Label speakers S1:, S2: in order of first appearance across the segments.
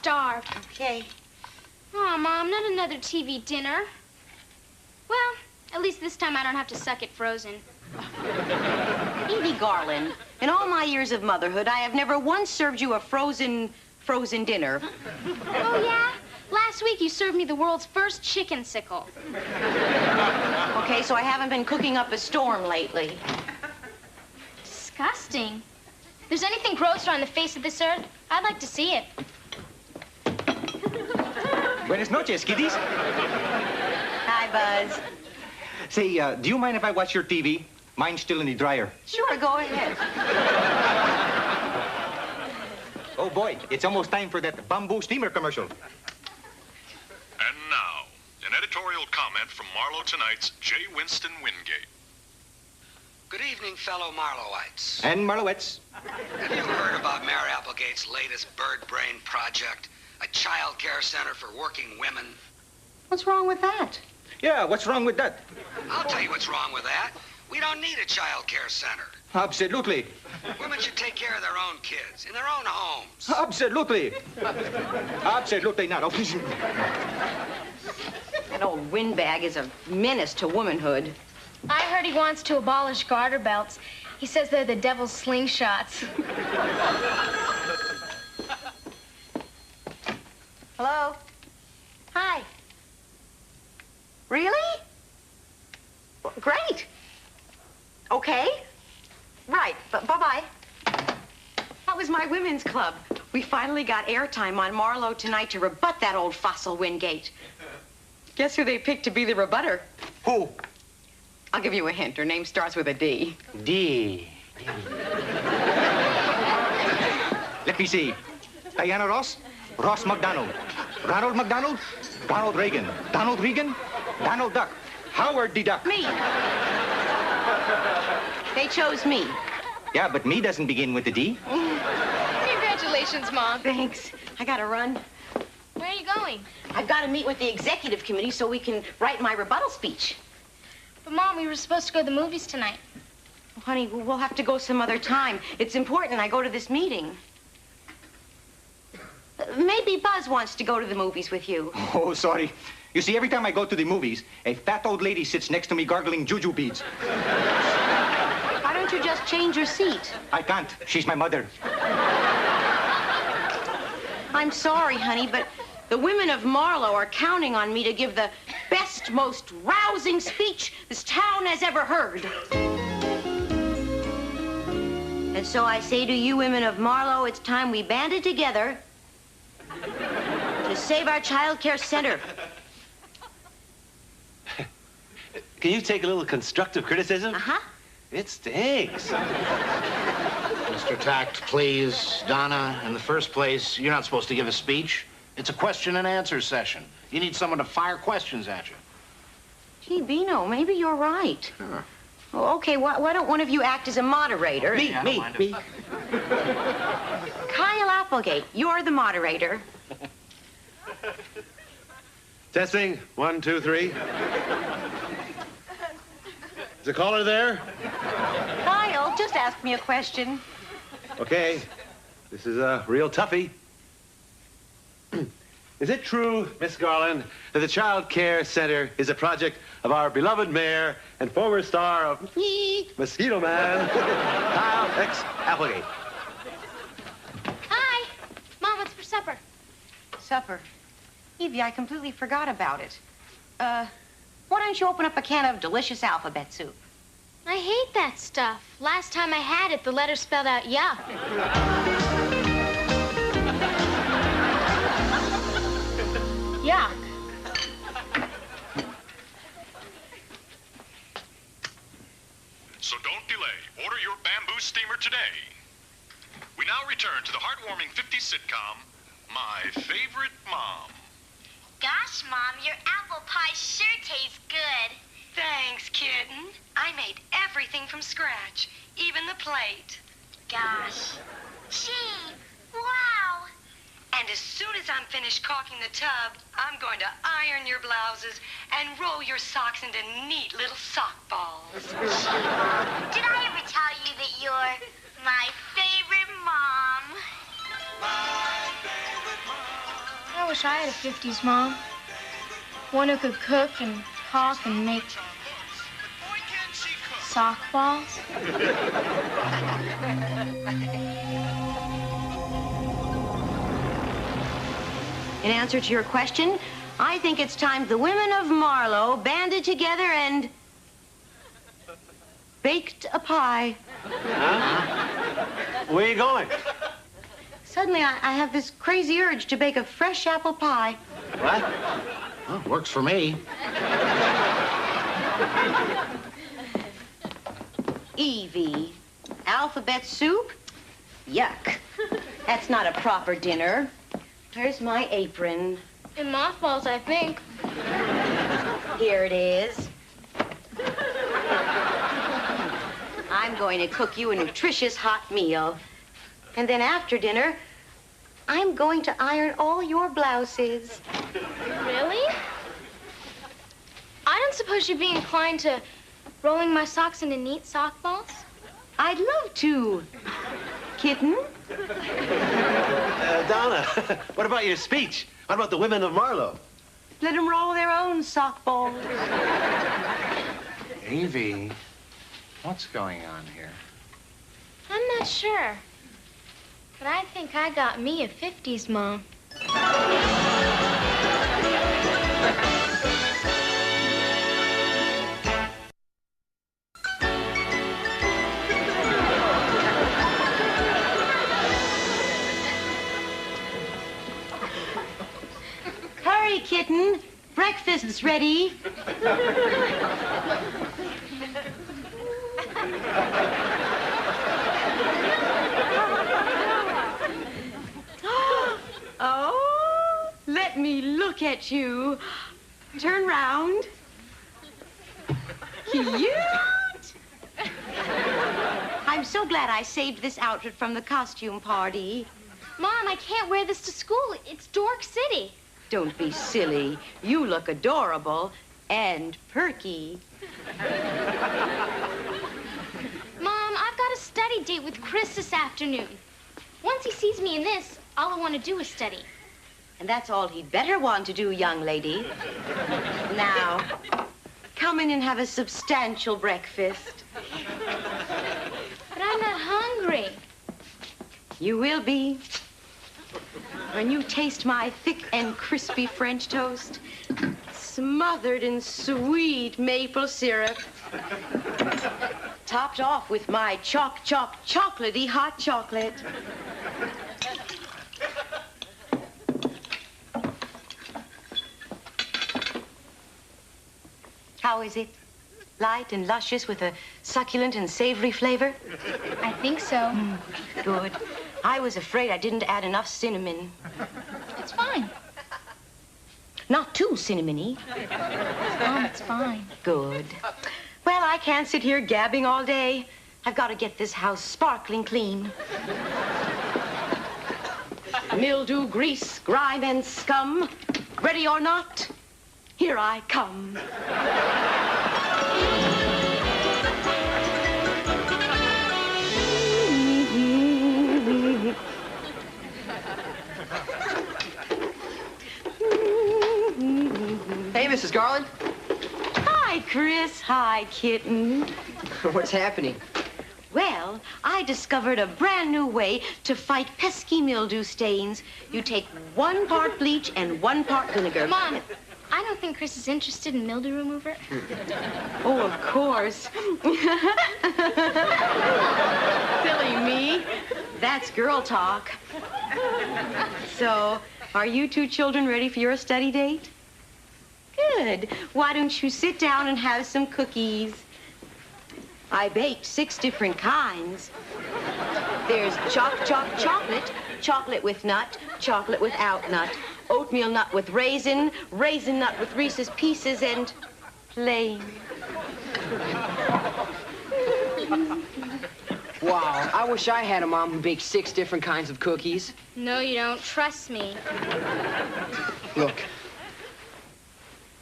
S1: starved.
S2: Okay.
S1: Oh, Mom, not another TV dinner. Well, at least this time I don't have to suck at Frozen.
S2: Evie Garland, in all my years of motherhood, I have never once served you a frozen dinner.
S1: Oh, yeah? Last week you served me the world's first chicken sickle.
S2: Okay, so I haven't been cooking up a storm lately.
S1: Disgusting. If there's anything grosser on the face of this earth, I'd like to see it.
S3: Buenas noches, kiddies.
S2: Hi, Buzz.
S3: Say, do you mind if I watch your TV? Mine's still in the dryer.
S2: Sure, go ahead.
S3: Oh, boy, it's almost time for that bamboo steamer commercial.
S4: And now, an editorial comment from Marlowe Tonight's J. Winston Wingate.
S5: Good evening, fellow Marlowites.
S3: And Marlowettes.
S5: Have you heard about Mayor Applegate's latest bird brain project? A child care center for working women?
S2: What's wrong with that?
S3: Yeah, what's wrong with that?
S5: I'll tell you what's wrong with that. We don't need a child care center.
S3: Absolutely.
S5: Women should take care of their own kids in their own homes.
S3: Absolutely. Absolutely not.
S2: That old windbag is a menace to womanhood.
S1: I heard he wants to abolish garter belts. He says they're the devil's slingshots.
S2: Hello? Hi. Really? Great. Okay. Right. Bye-bye. That was my women's club. We finally got airtime on Marlowe Tonight to rebut that old fossil Wingate. Guess who they picked to be the rebutter?
S3: Who?
S2: I'll give you a hint. Her name starts with a D.
S3: D. Let me see. Diana Ross, Ross McDonald, Ronald McDonald, Ronald Reagan, Donald Reagan, Donald Duck, Howard the Duck.
S2: Me. They chose me.
S3: Yeah, but me doesn't begin with the D.
S1: Congratulations, Mom.
S2: Thanks. I gotta run.
S1: Where are you going?
S2: I've got to meet with the executive committee so we can write my rebuttal speech.
S1: But, Mom, we were supposed to go to the movies tonight.
S2: Oh, honey, we'll have to go some other time. It's important I go to this meeting. Maybe Buzz wants to go to the movies with you.
S3: Oh, sorry. You see, every time I go to the movies, a fat old lady sits next to me gargling juju beads.
S2: Why don't you just change your seat?
S3: I can't. She's my mother.
S2: I'm sorry, honey, but the women of Marlowe are counting on me to give the best, most rousing speech this town has ever heard. And so I say to you women of Marlowe, it's time we banded together to save our child care center.
S6: Can you take a little constructive criticism?
S2: Uh-huh.
S6: It stinks.
S7: Mr. Tact, please. Donna, in the first place, you're not supposed to give a speech. It's a question and answer session. You need someone to fire questions at you.
S2: Gee, Bino, maybe you're right.
S7: Sure.
S2: Oh, okay, why don't one of you act as a moderator?
S3: Me.
S2: Kyle Applegate, you're the moderator.
S6: Testing. 1, 2, 3. Is the caller there?
S2: Kyle, just ask me a question.
S6: Okay. This is a real toughie. Is it true, Miss Garland, that the Child Care Center is a project of our beloved mayor and former star of Mosquito Man, Kyle X. Applegate?
S1: Hi. Mom, what's for supper?
S2: Supper. Evie, I completely forgot about it. Why don't you open up a can of delicious alphabet soup?
S1: I hate that stuff. Last time I had it, the letter spelled out yuck. Yuck.
S4: So don't delay. Order your bamboo steamer today. We now return to the heartwarming 50s sitcom, My Favorite Mom.
S8: Gosh, Mom, your apple pie sure tastes good.
S9: Thanks, kitten. I made everything from scratch, even the plate.
S8: Gosh. Gee, wow.
S9: And as soon as I'm finished caulking the tub, I'm going to iron your blouses and roll your socks into neat little sock balls.
S8: Did I ever tell you that you're my favorite mom?
S5: My favorite mom.
S1: I wish I had a 50s mom. One who could cook and caulk and make sock balls.
S2: In answer to your question, I think it's time the women of Marlowe banded together and baked a pie.
S6: Huh? Where are you going?
S2: Suddenly, I have this crazy urge to bake a fresh apple pie.
S6: What?
S7: Well, works for me.
S2: Evie, alphabet soup? Yuck. That's not a proper dinner. Where's my apron?
S1: In mothballs, I think.
S2: Here it is. I'm going to cook you a nutritious hot meal. And then after dinner, I'm going to iron all your blouses.
S1: Really? I don't suppose you'd be inclined to rolling my socks into neat sock balls?
S2: I'd love to. Kitten?
S6: Donna, what about your speech? What about the women of Marlowe?
S2: Let them roll their own sock balls.
S7: Evie, what's going on here?
S1: I'm not sure. But I think I got me a 50s mom.
S2: Hurry, kitten. Breakfast's ready. Oh, let me look at you. Turn round. Cute. I'm so glad I saved this outfit from the costume party.
S1: Mom, I can't wear this to school. It's Dork City.
S2: Don't be silly. You look adorable and perky.
S1: Mom, I've got a study date with Chris this afternoon. Once he sees me in this, all I want to do is study.
S2: And that's all he'd better want to do, young lady. Now, come in and have a substantial breakfast.
S1: But I'm not hungry.
S2: You will be. When you taste my thick and crispy French toast, smothered in sweet maple syrup, topped off with my chocolatey hot chocolate. How is it? Light and luscious with a succulent and savory flavor?
S1: I think so.
S2: Good. I was afraid I didn't add enough cinnamon.
S1: It's fine.
S2: Not too cinnamony.
S1: Mom, it's fine.
S2: Good. Well, I can't sit here gabbing all day. I've got to get this house sparkling clean. Mildew, grease, grime, and scum. Ready or not, here I come.
S10: Hey, Mrs. Garland.
S2: Hi, Chris. Hi, kitten.
S10: What's happening?
S2: Well, I discovered a brand new way to fight pesky mildew stains. You take 1 part bleach and 1 part vinegar.
S1: Mom, I don't think Chris is interested in mildew remover.
S2: Oh, of course. Silly me. That's girl talk. So, are you two children ready for your study date? Good. Why don't you sit down and have some cookies? I baked 6 different kinds. There's chocolate, chocolate with nut, chocolate without nut, oatmeal nut with raisin, raisin nut with Reese's Pieces, and plain.
S10: Wow, I wish I had a mom who baked 6 different kinds of cookies.
S1: No, you don't. Trust me.
S10: Look,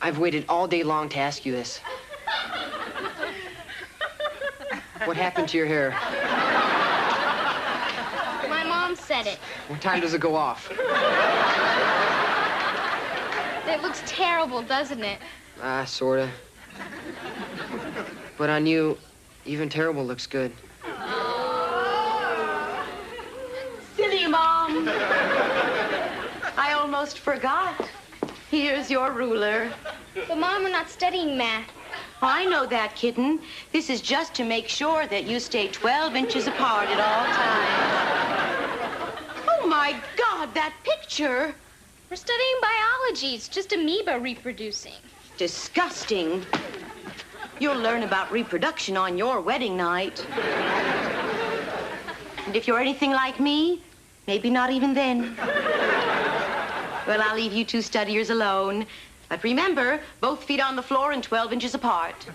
S10: I've waited all day long to ask you this. What happened to your hair?
S1: My mom said it.
S10: What time does it go off?
S1: It looks terrible, doesn't it?
S10: Sorta. But on you, even terrible looks good.
S2: Silly Mom. I almost forgot. Here's your ruler.
S1: But, Mom, we're not studying math.
S2: I know that, kitten. This is just to make sure that you stay 12 inches apart at all times. Oh, my God, that picture.
S1: We're studying biology. It's just amoeba reproducing.
S2: Disgusting. You'll learn about reproduction on your wedding night. And if you're anything like me, maybe not even then. Well, I'll leave you two studiers alone. But remember, both feet on the floor and 12 inches apart.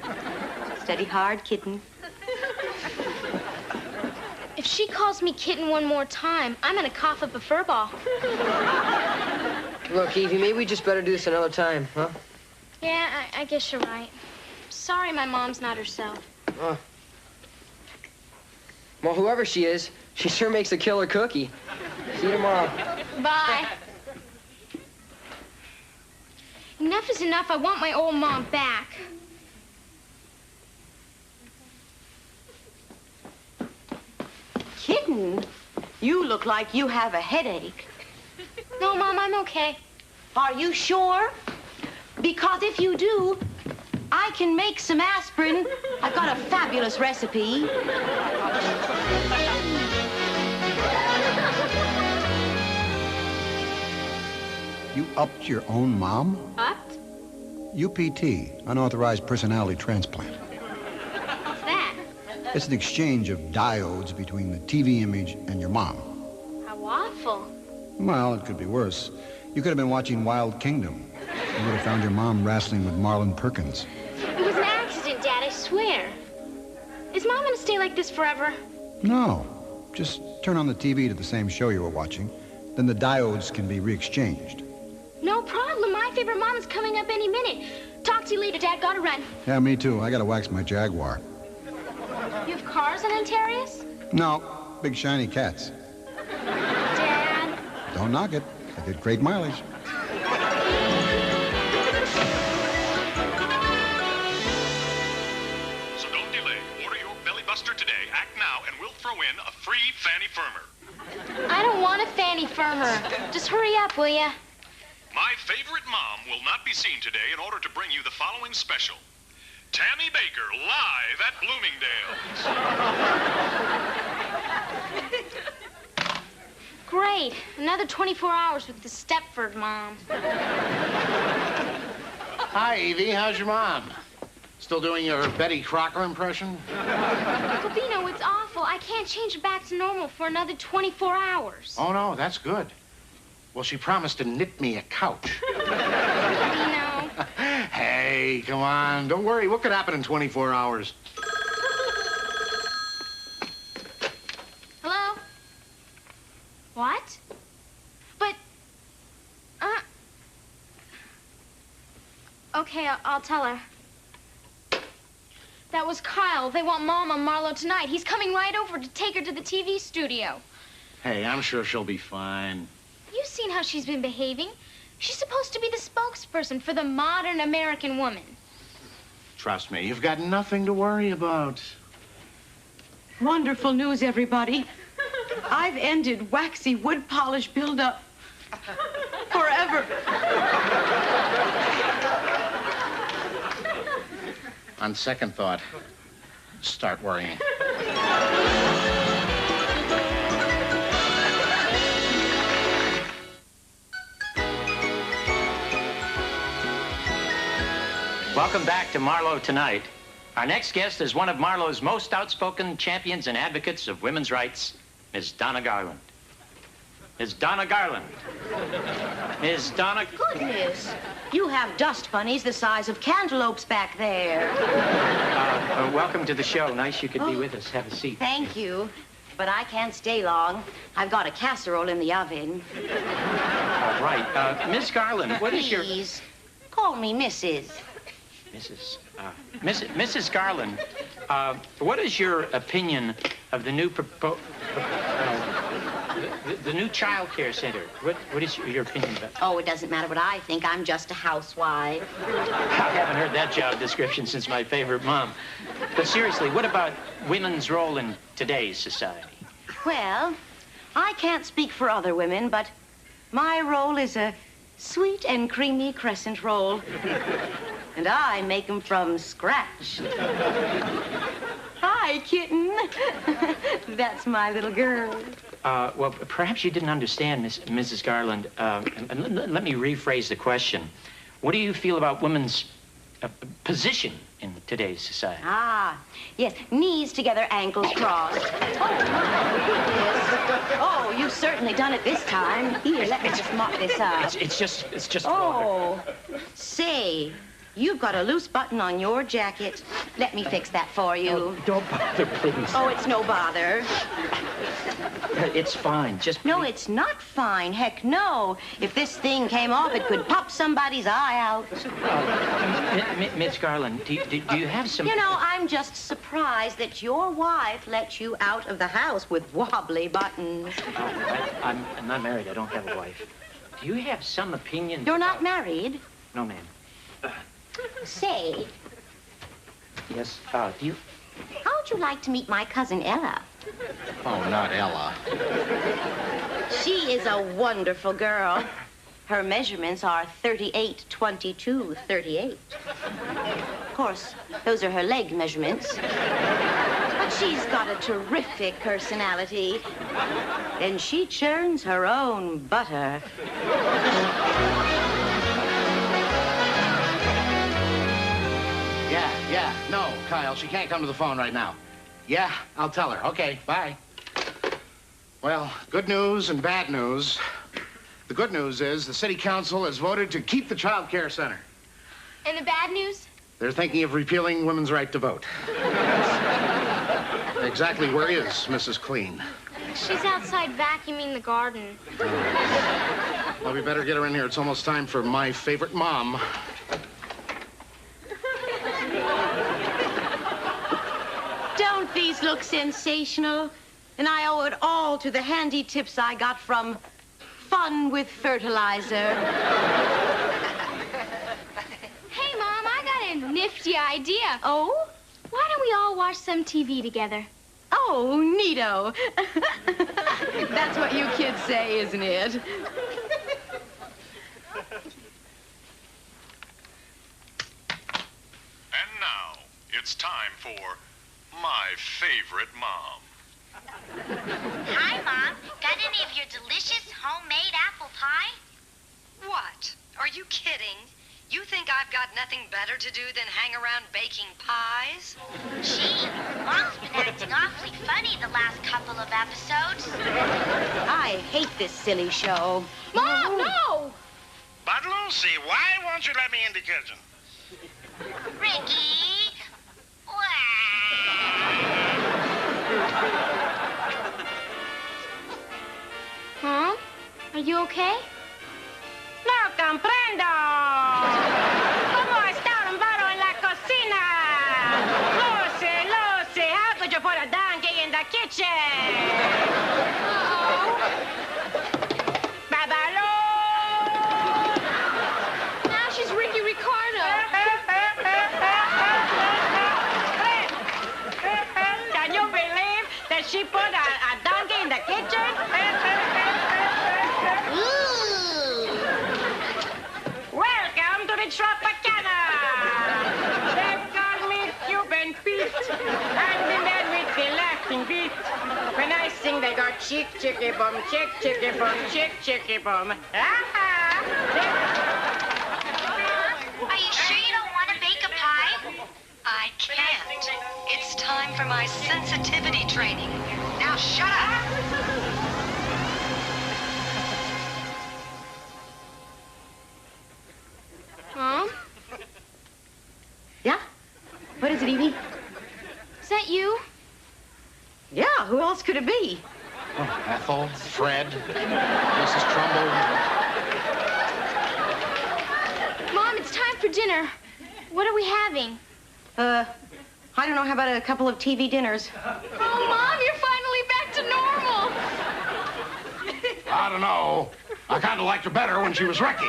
S2: Study hard, kitten.
S1: If she calls me kitten one more time, I'm gonna cough up a fur ball.
S10: Look, Evie, maybe we just better do this another time, huh?
S1: Yeah, I guess you're right. Sorry my mom's not herself.
S10: Well, whoever she is, she sure makes a killer cookie. See you tomorrow.
S1: Bye. Enough is enough. I want my old mom back.
S2: Kitten, you look like you have a headache.
S1: No, Mom, I'm okay.
S2: Are you sure? Because if you do, I can make some aspirin. I've got a fabulous recipe.
S11: You upped your own mom?
S1: Upped?
S11: UPT, unauthorized personality transplant.
S1: What's that?
S11: It's an exchange of diodes between the TV image and your mom.
S1: How awful.
S11: Well, it could be worse. You could have been watching Wild Kingdom. You would have found your mom wrestling with Marlon Perkins.
S1: It was an accident, Dad, I swear. Is Mom gonna stay like this forever?
S11: No. Just turn on the TV to the same show you were watching. Then the diodes can be re-exchanged.
S1: No problem. My favorite mom is coming up any minute. Talk to you later, Dad. Gotta run.
S11: Yeah, me too. I gotta wax my Jaguar.
S1: You have cars on Antarius?
S11: No, big shiny cats.
S1: Dad.
S11: Don't knock it. I did great mileage.
S4: So don't delay. Order your belly buster today. Act now and we'll throw in a free fanny firmer.
S1: I don't want a fanny firmer. Just hurry up, will ya?
S4: My favorite mom will not be seen today in order to bring you the following special. Tammy Baker, live at Bloomingdale's.
S1: Great. Another 24 hours with the Stepford mom.
S7: Hi, Evie. How's your mom? Still doing your Betty Crocker impression?
S1: Uncle Bino, it's awful. I can't change it back to normal for another 24 hours.
S7: Oh, no, that's good. Well, she promised to knit me a couch.
S1: Bino.
S7: Hey, come on. Don't worry. What could happen in 24 hours?
S1: Hello? What? But, okay, I'll tell her. That was Kyle. They want Mom on Marlowe tonight. He's coming right over to take her to the TV studio.
S7: Hey, I'm sure she'll be fine.
S1: You've seen how she's been behaving. She's supposed to be the spokesperson for the modern American woman.
S7: Trust me, you've got nothing to worry about.
S2: Wonderful news, everybody. I've ended waxy wood polish buildup forever.
S7: On second thought, start worrying.
S12: Welcome back to Marlowe Tonight. Our next guest is one of Marlowe's most outspoken champions and advocates of women's rights, Miss Donna Garland. Miss Donna Garland. Miss Donna...
S2: Goodness. You have dust bunnies the size of cantaloupes back there.
S12: Welcome to the show. Nice you could be with us. Have a seat.
S2: Thank you. But I can't stay long. I've got a casserole in the oven.
S12: Right. Miss Garland, what is your...
S2: Please, call me Mrs.
S12: Mrs. Garland, what is your opinion of the new the new child care center. What is your opinion about it?
S2: Oh, it doesn't matter what I think. I'm just a housewife.
S12: I haven't heard that job description since my favorite mom. But seriously, what about women's role in today's society?
S2: Well, I can't speak for other women, but my roll is a sweet and creamy crescent roll. And I make them from scratch. Hi, kitten. That's my little girl.
S12: Well, perhaps you didn't understand, Mrs. Garland. Let me rephrase the question. What do you feel about women's position in today's society?
S2: Ah, yes. Knees together, ankles crossed. Oh, my goodness. Oh, you've certainly done it this time. Here, let me just mop this up.
S12: It's just
S2: Oh,
S12: water.
S2: say, you've got a loose button on your jacket. Let me fix that for you.
S12: Oh, don't bother, please.
S2: Oh, it's no bother.
S12: It's fine. Just
S2: No, it's not fine. Heck, no. If this thing came off, it could pop somebody's eye out.
S12: Miss Garland, do you have some...
S2: You know, I'm just surprised that your wife let you out of the house with wobbly buttons.
S12: I'm not married. I don't have a wife. Do you have some opinion?
S2: You're not married?
S12: No, ma'am.
S2: Say,
S12: Yes, do you...
S2: how would you like to meet my cousin Ella?
S7: Oh, not Ella.
S2: She is a wonderful girl. Her measurements are 38, 22, 38. Of course, those are her leg measurements. But she's got a terrific personality. And she churns her own butter.
S7: Yeah. No, Kyle, she can't come to the phone right now. Yeah, I'll tell her. Okay, bye. Well, good news and bad news. The good news is the city council has voted to keep the child care center.
S1: And the bad news?
S7: They're thinking of repealing women's right to vote. Exactly where is Mrs. Clean?
S1: She's outside vacuuming the garden.
S7: Well, we better get her in here. It's almost time for my favorite mom.
S2: Don't these look sensational? And I owe it all to the handy tips I got from Fun with Fertilizer.
S1: Hey, Mom, I got a nifty idea.
S2: Oh?
S1: Why don't we all watch some TV together?
S2: Oh, neato. That's what you kids say, isn't it?
S4: And now, it's time for My Favorite Mom.
S8: Hi, Mom. Got any of your delicious homemade apple pie?
S9: What? Are you kidding? You think I've got nothing better to do than hang around baking pies?
S8: Gee, Mom's been acting awfully funny the last couple of episodes.
S2: I hate this silly show.
S1: Mom, no!
S13: But, Lucy, why won't you let me in the kitchen?
S8: Ricky!
S1: Mom, are you okay?
S14: No comprendo. ¿Cómo está un baro en la cocina? Lucy, how could you put a donkey in the kitchen? Babaloo!
S1: Now she's Ricky Ricardo.
S14: Can you believe that she put a donkey in the kitchen? Welcome to the Tropicana. They've called me Cuban Pete. I'm the man with the laughing beat. When I sing, they go chick, chicky, bum, chick, chicky, bum, chick, chicky, bum.
S8: Are you sure you don't want to bake a pie?
S9: I can't. It's time for my sensitivity training. Now shut up.
S1: Mom?
S2: Yeah? What is it, Evie?
S1: Is that you?
S2: Yeah, who else could it be?
S7: Oh, Ethel, Fred, Mrs. Trumbull.
S1: Mom, it's time for dinner. What are we having?
S2: I don't know. How about a couple of TV dinners?
S1: Oh, Mom, you're finally back to normal.
S7: I don't know. I kind of liked her better when she was Ricky.